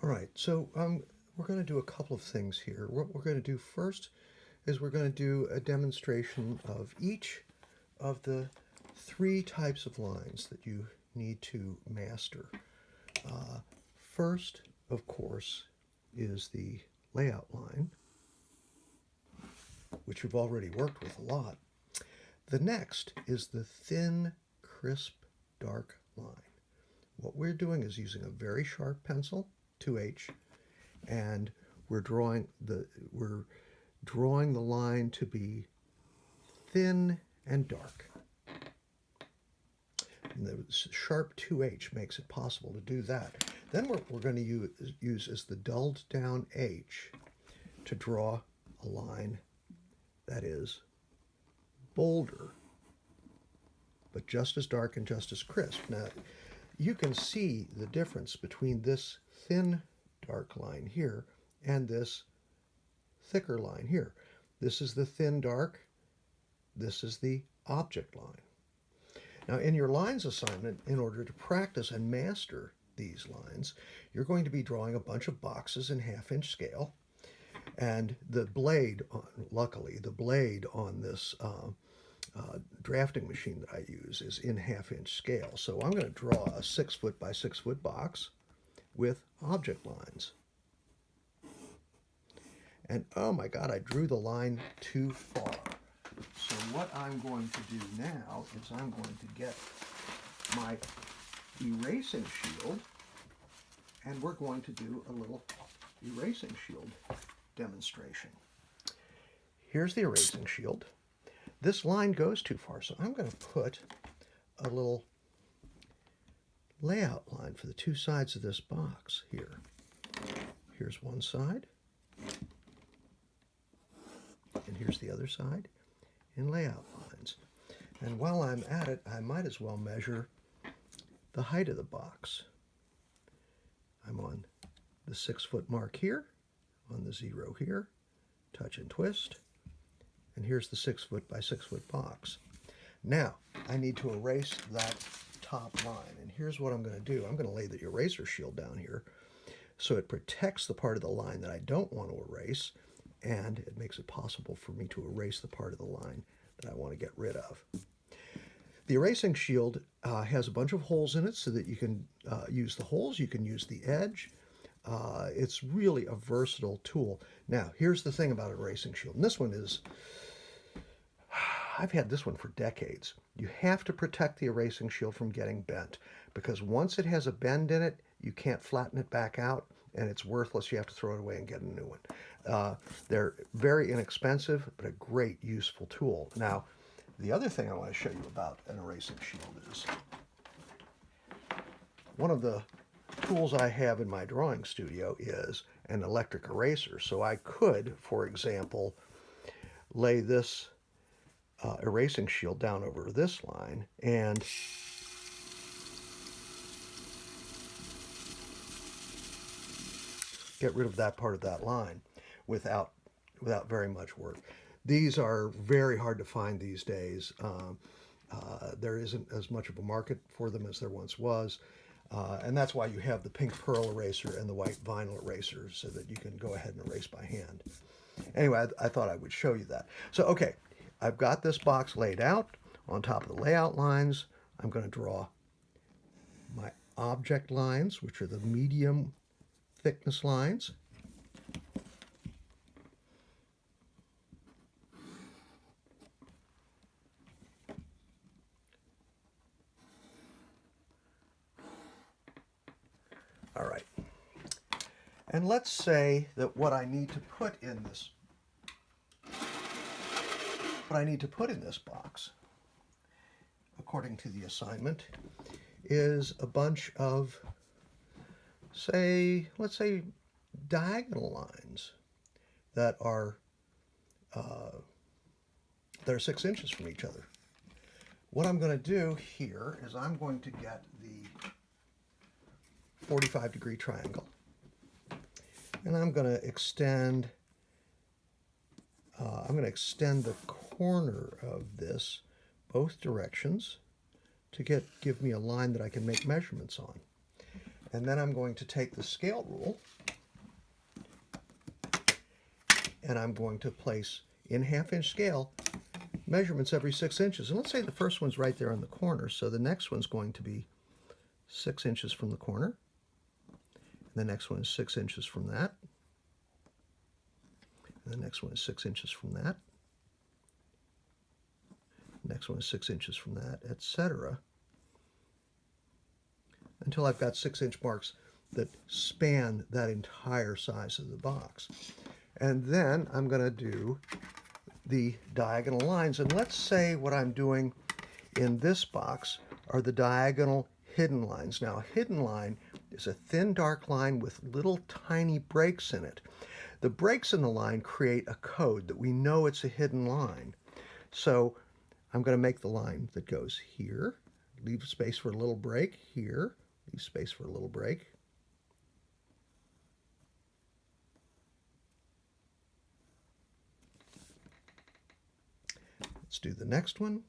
All right, so we're going to do a couple of things here. What we're going to do first is we're going to do a demonstration of each of the three types of lines that you need to master. First, of course, is the layout line, which you've already worked with a lot. The next is the thin, crisp, dark line. What we're doing is using a very sharp pencil, 2H, and we're drawing the line to be thin and dark. And the sharp 2H makes it possible to do that. Then what we're going to use is the dulled down H to draw a line that is bolder, but just as dark and just as crisp. Now, you can see the difference between this thin dark line here and this thicker line here. This is the thin dark, this is the object line. Now, in your lines assignment, in order to practice and master these lines, you're going to be drawing a bunch of boxes in half-inch scale, and the blade, luckily, the blade on this drafting machine that I use is in half-inch scale. So I'm going to draw a 6-foot by 6-foot box with object lines. And oh my God, I drew the line too far. So what I'm going to do now is I'm going to get my erasing shield, and we're going to do a little erasing shield demonstration. Here's the erasing shield. This line goes too far, so I'm going to put a little layout line for the two sides of this box here. Here's one side, and here's the other side in layout lines. And while I'm at it, I might as well measure the height of the box. I'm on the 6-foot mark here, on the 0 here, touch and twist, and here's the 6-foot by 6-foot box. Now, I need to erase that top line, and here's what I'm going to do. I'm going to lay the eraser shield down here so it protects the part of the line that I don't want to erase, and it makes it possible for me to erase the part of the line that I want to get rid of. The erasing shield has a bunch of holes in it so that you can use the holes, you can use the edge. It's really a versatile tool. Now, here's the thing about an erasing shield, and this one is, I've had this one for decades. You have to protect the erasing shield from getting bent, because once it has a bend in it, you can't flatten it back out, and it's worthless. You have to throw it away and get a new one. They're very inexpensive, but a great useful tool. Now, the other thing I want to show you about an erasing shield is one of the tools I have in my drawing studio is an electric eraser. So I could, for example, lay this erasing shield down over this line and get rid of that part of that line without very much work. These are very hard to find these days. There isn't as much of a market for them as there once was. And that's why you have the pink pearl eraser and the white vinyl eraser, so that you can go ahead and erase by hand. Anyway, I thought I would show you that. So, okay, I've got this box laid out on top of the layout lines. I'm going to draw my object lines, which are the medium thickness lines. All right. And let's say that what I need to put in this box, according to the assignment, is a bunch of, let's say, diagonal lines that are 6 inches from each other. What I'm going to do here is I'm going to get the 45-degree triangle, and I'm going to extend the corner of this both directions to give me a line that I can make measurements on. And then I'm going to take the scale rule and I'm going to place in half-inch scale measurements every 6 inches. And let's say the first one's right there on the corner, so the next one's going to be 6 inches from the corner. And the next one is 6 inches from that. And the next one is 6 inches from that. Next one is 6 inches from that, etc. Until I've got 6-inch marks that span that entire size of the box. And then I'm going to do the diagonal lines. And let's say what I'm doing in this box are the diagonal hidden lines. Now, a hidden line is a thin, dark line with little tiny breaks in it. The breaks in the line create a code that we know it's a hidden line. So I'm going to make the line that goes here, leave space for a little break here, leave space for a little break. Let's do the next one.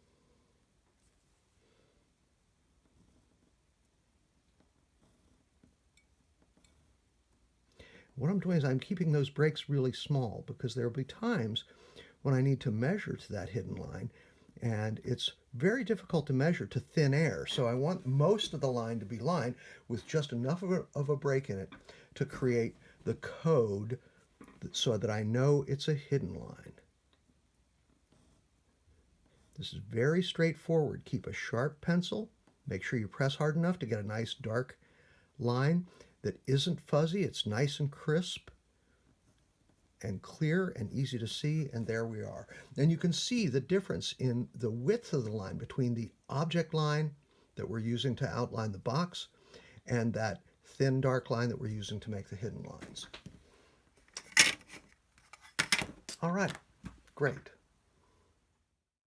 What I'm doing is I'm keeping those breaks really small because there will be times when I need to measure to that hidden line, and it's very difficult to measure to thin air. So I want most of the line to be lined with just enough of a break in it to create the code so that I know it's a hidden line. This is very straightforward. Keep a sharp pencil. Make sure you press hard enough to get a nice dark line that isn't fuzzy. It's nice and crisp and clear and easy to see, and there we are. And you can see the difference in the width of the line between the object line that we're using to outline the box and that thin dark line that we're using to make the hidden lines. All right, great.